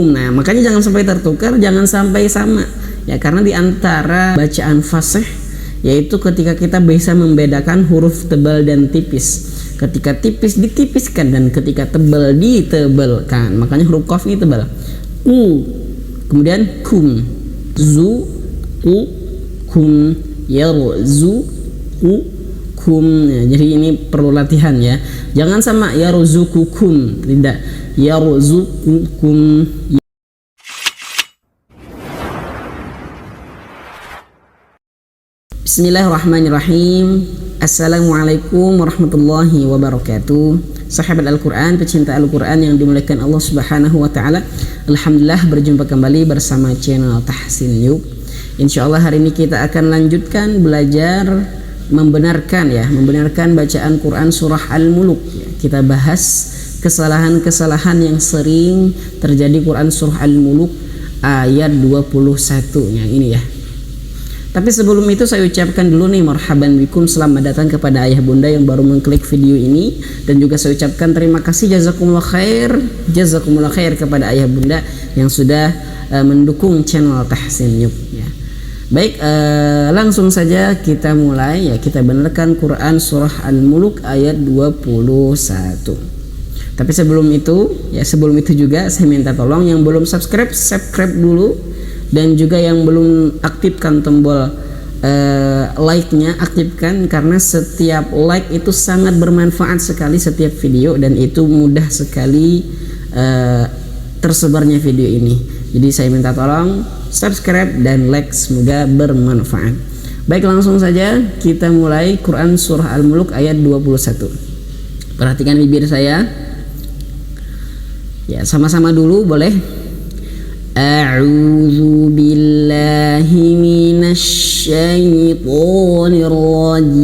Nah, makanya jangan sampai tertukar, jangan sampai sama. Ya, karena di antara bacaan fasih yaitu ketika kita bisa membedakan huruf tebal dan tipis. Ketika tipis ditipiskan dan ketika tebal ditebalkan. Makanya huruf qaf ini tebal. Kemudian kum, zu, ku, kum, yarzu, ku, kum. Ya, jadi ini perlu latihan ya. Jangan sama yarzukukum, tidak. Yarzukukum. Bismillahirrahmanirrahim. Assalamualaikum warahmatullahi wabarakatuh. Sahabat Al-Quran, pecinta Al-Quran yang dimuliakan Allah Subhanahu wa Ta'ala. Alhamdulillah berjumpa kembali bersama channel Tahsin Yub. Insyaallah hari ini kita akan lanjutkan belajar membenarkan bacaan Quran surah Al-Muluk. Kita bahas kesalahan-kesalahan yang sering terjadi Quran surah Al-Muluk ayat 21-nya ini ya. Tapi sebelum itu saya ucapkan dulu nih marhaban bikum, selamat datang kepada ayah bunda yang baru mengklik video ini, dan juga saya ucapkan terima kasih jazakumullah khair kepada ayah bunda yang sudah mendukung channel Tahsin Yub ya. Baik, langsung saja kita mulai ya, kita benarkan Quran surah Al-Muluk ayat 21. Tapi sebelum itu juga saya minta tolong yang belum subscribe dulu, dan juga yang belum aktifkan tombol like-nya aktifkan, karena setiap like itu sangat bermanfaat sekali setiap video, dan itu mudah sekali tersebarnya video ini. Jadi saya minta tolong subscribe dan like, semoga bermanfaat. Baik, langsung saja kita mulai Quran surah Al-Muluk ayat 21. Perhatikan bibir saya ya, sama-sama dulu boleh. A'udzu billahi minasy syaithanir rajim.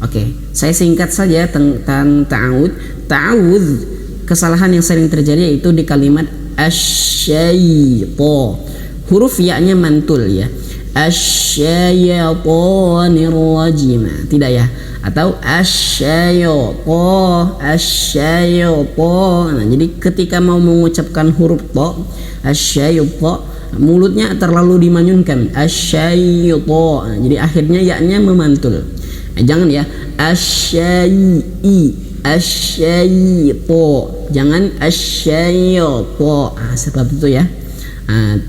Oke, saya singkat saja tentang ta'awudz. Ta'awudz, kesalahan yang sering terjadi yaitu di kalimat asy-syaithan. Huruf ya-nya mantul ya. Asy-syaithanir rajim. Tidak ya. Atau asyayata. Nah, jadi ketika mau mengucapkan huruf ta, asyayata, mulutnya terlalu dimanyunkan, asyayata. Nah, jadi akhirnya ya-nya memantul. Jangan ya asyayata, jangan asyayata. Seperti itu ya.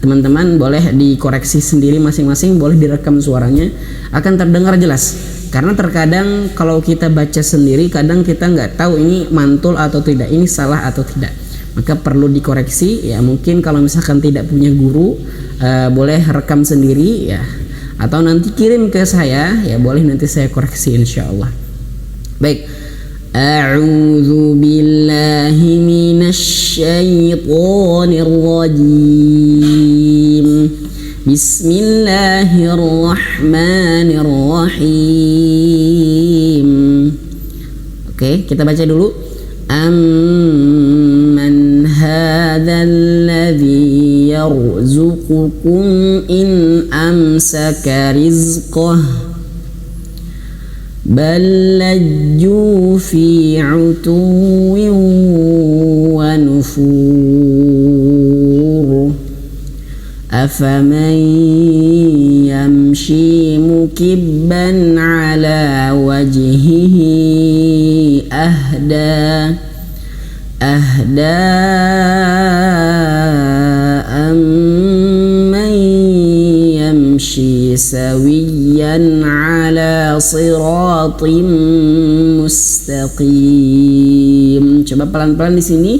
Teman-teman boleh dikoreksi sendiri masing-masing, boleh direkam suaranya, akan terdengar jelas. Karena terkadang kalau kita baca sendiri, kadang kita nggak tahu ini mantul atau tidak, ini salah atau tidak, maka perlu dikoreksi ya. Mungkin kalau misalkan tidak punya guru, boleh rekam sendiri ya, atau nanti kirim ke saya ya, boleh nanti saya koreksi insyaallah. Baik, a'udzu billahi minasy syaithanir rajim. Bismillahirrahmanirrahim. Oke, kita baca dulu. Amman hadzal ladzi yarzuqukum in amsaka rizqah bal lajju fi 'utuwwin wa nufur. Afaman yamshi mukibban ala wajhihi ahda amman yamshi sawiyan ala siratim mustaqim. Coba pelan-pelan di sini.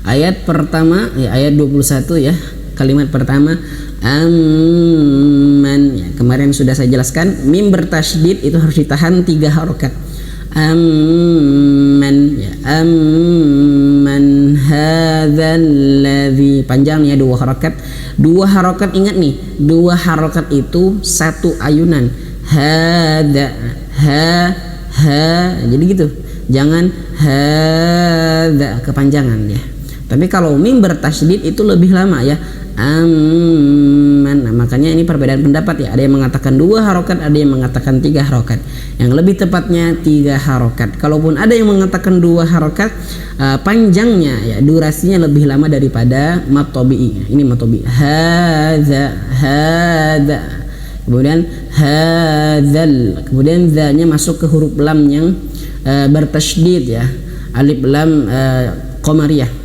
Ayat pertama ya, ayat 21 ya. Kalimat pertama amman ya, kemarin sudah saya jelaskan, mim bertasydid itu harus ditahan 3 harokat. Amman ya, amman hadzal ladzi, panjang ya, 2 harokat. 2 harokat, ingat nih, 2 harokat itu 1 ayunan. Hadza, ha, jadi gitu, jangan hadza kepanjangan ya. Tapi kalau mim bertasydid itu lebih lama ya. Amman. Nah, makanya ini perbedaan pendapat ya. Ada yang mengatakan 2 harokat, ada yang mengatakan 3 harokat. Yang lebih tepatnya 3 harokat. Kalaupun ada yang mengatakan 2 harokat, panjangnya ya, durasinya lebih lama daripada mad tabi'i. Ini mad tabi'i. Hadza, hadza. Kemudian hadzal. Kemudian za-nya masuk ke huruf lam yang bertasydid ya. Alif lam qamariyah.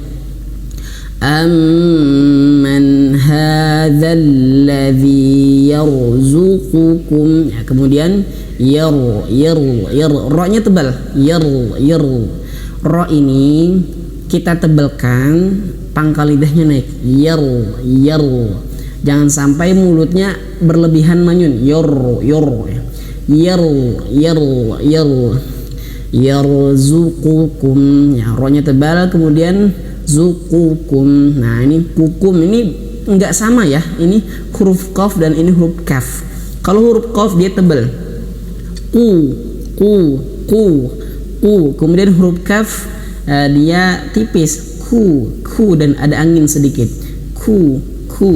Amman hadzal ladzi yarzuqukum. Ya, kemudian ra-nya tebal. Ra ini kita tebalkan, pangkal lidahnya naik. Jangan sampai mulutnya berlebihan manyun. Yarzuqukum. Ya, ra-nya tebal, kemudian zuqukum. Nah, ini kukum ini enggak sama ya. Ini huruf qaf dan ini huruf kaf. Kalau huruf qaf dia tebal. Ku. Kemudian huruf kaf dia tipis. Ku dan ada angin sedikit. Ku.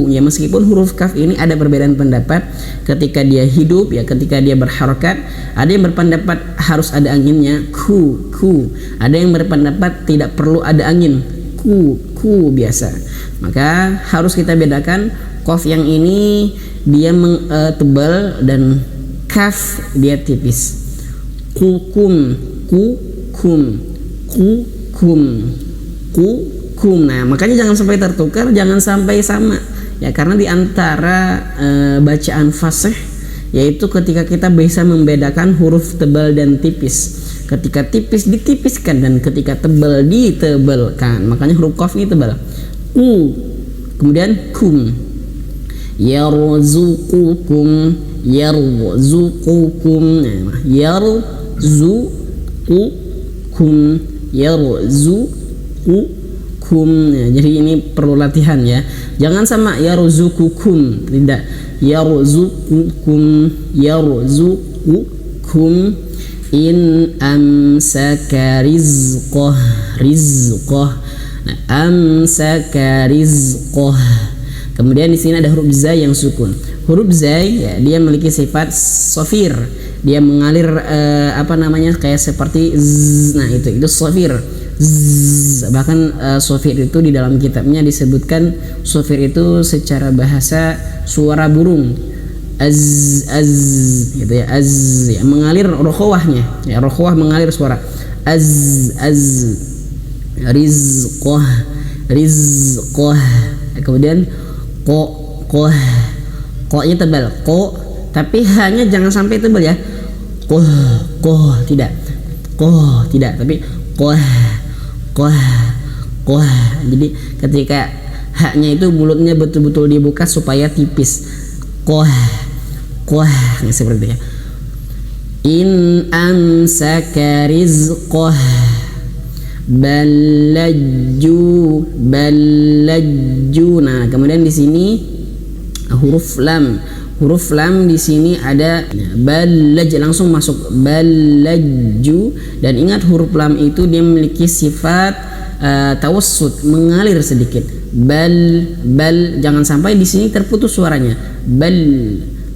Ya, meskipun huruf kaf ini ada perbedaan pendapat ketika dia hidup ya, ketika dia berharokat. Ada yang berpendapat harus ada anginnya. Ku. Ada yang berpendapat tidak perlu ada angin. Ku biasa. Maka harus kita bedakan, qaf yang ini dia tebal dan kaf dia tipis. Kukum. Nah, makanya jangan sampai tertukar, jangan sampai sama ya, karena di antara bacaan fasih yaitu ketika kita bisa membedakan huruf tebal dan tipis. Ketika tipis ditipiskan dan ketika tebal ditebalkan. Makanya huruf qaf ini tebal. Kemudian kum. Yarzuqukum. Yarzuqukum. Ya, jadi ini perlu latihan ya. Jangan sama yarzuqukum, tidak. Yarzuqukum. In amsaka rizqah. Nah, amsaka rizqah. Kemudian di sini ada huruf zai yang sukun. Huruf zai ya, dia memiliki sifat sofir. Dia mengalir kayak seperti z. Nah, itu sofir. Bahkan sofir itu di dalam kitabnya disebutkan sofir itu secara bahasa suara burung. Az gitu ya, ya, mengalir rokhawahnya ya, rokhawah mengalir suara az rizqah. Kemudian nya tebal, tapi hanya jangan sampai tebal ya. Tidak tapi jadi ketika haknya itu mulutnya betul-betul dibuka supaya tipis. Seperti ya. In amsaka rizqah balajju. Nah, kemudian di sini huruf lam di sini ada balaj, langsung masuk balajju. Dan ingat huruf lam itu dia memiliki sifat tawassut, mengalir sedikit. Bal, jangan sampai di sini terputus suaranya. Bal,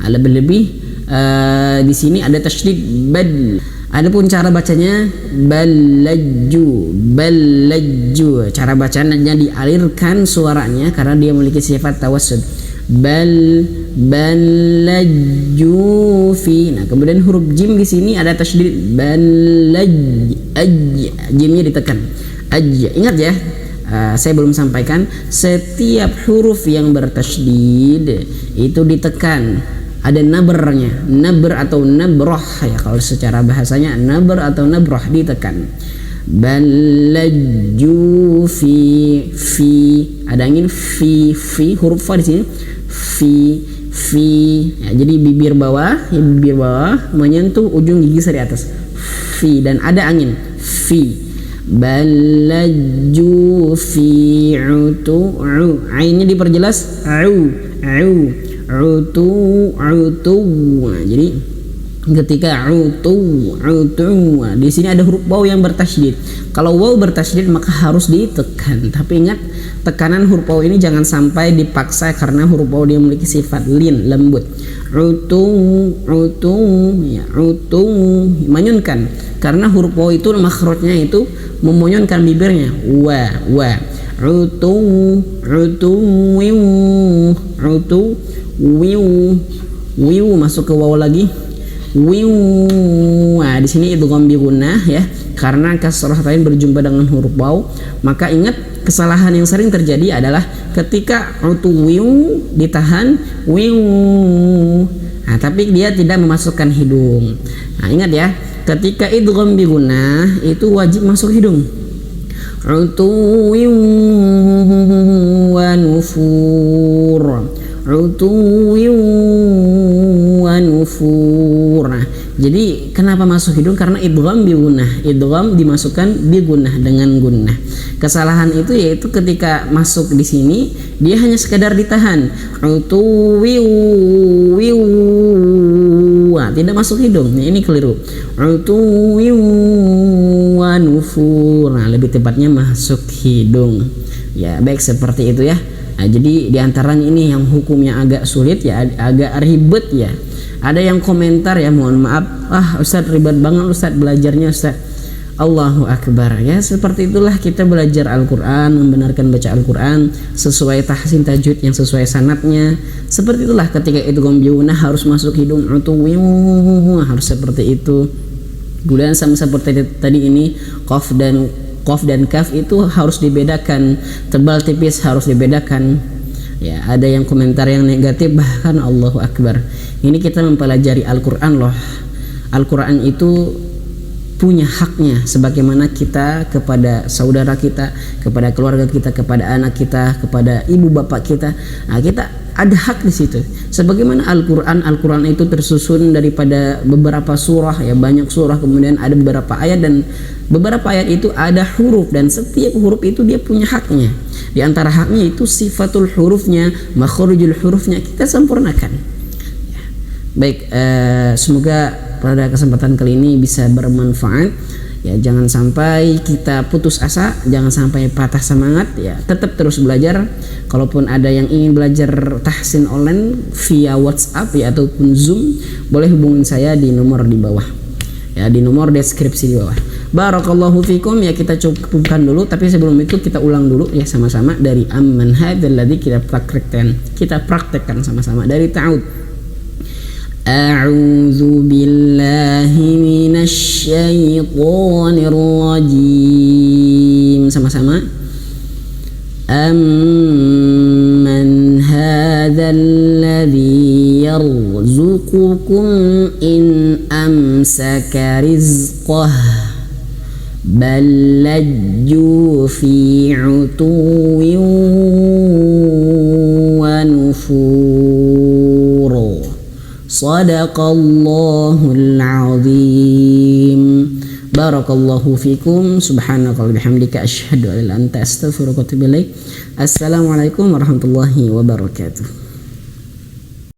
lebih di sini ada tasydid bal. Adapun cara bacanya balajju. Cara bacanya dialirkan suaranya karena dia memiliki sifat tawassut. Balajju fi. Nah, kemudian huruf jim di sini ada tasydid balaj. Jimnya ditekan. Ingat ya, saya belum sampaikan, setiap huruf yang bertasydid itu ditekan. Ada nabrnya, nabr atau nabrah ya, kalau secara bahasanya nabr atau nabrah ditekan. Balajju fi. Ada angin fi huruf fa di sini. Fi ya, jadi bibir bawah menyentuh ujung gigi seri atas. Fi, dan ada angin fi. Balajju fi utu. Ainnya diperjelas utu. Nah, jadi Ketika utu, di sini ada huruf waw yang bertasydid. Kalau waw bertasydid maka harus ditekan. Tapi ingat, tekanan huruf waw ini jangan sampai dipaksa karena huruf waw dia memiliki sifat lin, lembut. Utu, ya, utu, manyunkan. Karena huruf waw itu makhrajnya itu memonyonkan bibirnya. Wa. Utu, wiu masuk ke waw lagi. Nah, di sini idgham bi gunnah ya, karena kasrah tain berjumpa dengan huruf waw. Maka ingat, kesalahan yang sering terjadi adalah ketika wiu ditahan nah, tapi dia tidak memasukkan hidung. Nah, ingat ya, ketika idgham bi gunnah itu wajib masuk hidung. Utuwiu wa nufur, utuwiu wa nufur. Nah, jadi kenapa masuk hidung? Karena idgham bi gunnah. Idgham dimasukkan bi gunnah, dengan gunnah. Kesalahan itu yaitu ketika masuk di sini dia hanya sekedar ditahan. Utuwiu, tidak masuk hidung. Nah, ini keliru. Utuwiu wa nufur. Nah, lebih tepatnya masuk hidung. Ya, baik seperti itu ya. Nah, jadi diantaranya ini yang hukumnya agak sulit ya, agak ribet ya. Ada yang komentar ya, mohon maaf, Ustadz ribet banget Ustadz belajarnya Ustadz. Allahu Akbar ya, seperti itulah kita belajar Al-Quran, membenarkan baca Al-Quran sesuai tahsin tajwid yang sesuai sanatnya. Seperti itulah ketika idgham bi gunnah harus masuk hidung, harus seperti itu. Kemudian sama seperti tadi ini, qaf dan kaf itu harus dibedakan, tebal tipis harus dibedakan. Ya, ada yang komentar yang negatif bahkan. Allahu Akbar. Ini kita mempelajari Al-Quran loh. Al-Quran itu punya haknya sebagaimana kita kepada saudara kita, kepada keluarga kita, kepada anak kita, kepada ibu bapak kita. Nah, kita ada hak di situ. Sebagaimana Al-Quran itu tersusun daripada beberapa surah ya, banyak surah, kemudian ada beberapa ayat, dan beberapa ayat itu ada huruf, dan setiap huruf itu dia punya haknya. Di antara haknya itu sifatul hurufnya, makhrajul hurufnya kita sempurnakan. Ya. Baik, semoga pada kesempatan kali ini bisa bermanfaat ya. Jangan sampai kita putus asa, jangan sampai patah semangat ya, tetap terus belajar. Kalaupun ada yang ingin belajar tahsin online via WhatsApp ya ataupun Zoom, boleh hubungin saya di nomor di bawah ya, di nomor deskripsi di bawah. Barakallahu fikum ya, kita cukupkan dulu, tapi sebelum itu kita ulang dulu ya sama-sama dari amman hadzal ladzi kita praktekkan sama-sama dari ta'ud. A'udzu billahi minasy syaithanir rajim. Sama-sama. Amman hadzal ladzi yarzuqukum in amsaka rizqah bal lajju fi 'utuwin wa nufur. Sadaqallahul azim. Barakallahu fikum. Subhanakallahumma bihamdika asyhadu an la ilaha illa anta astaghfiruka wa atubu ilaik. Assalamualaikum warahmatullahi wabarakatuh.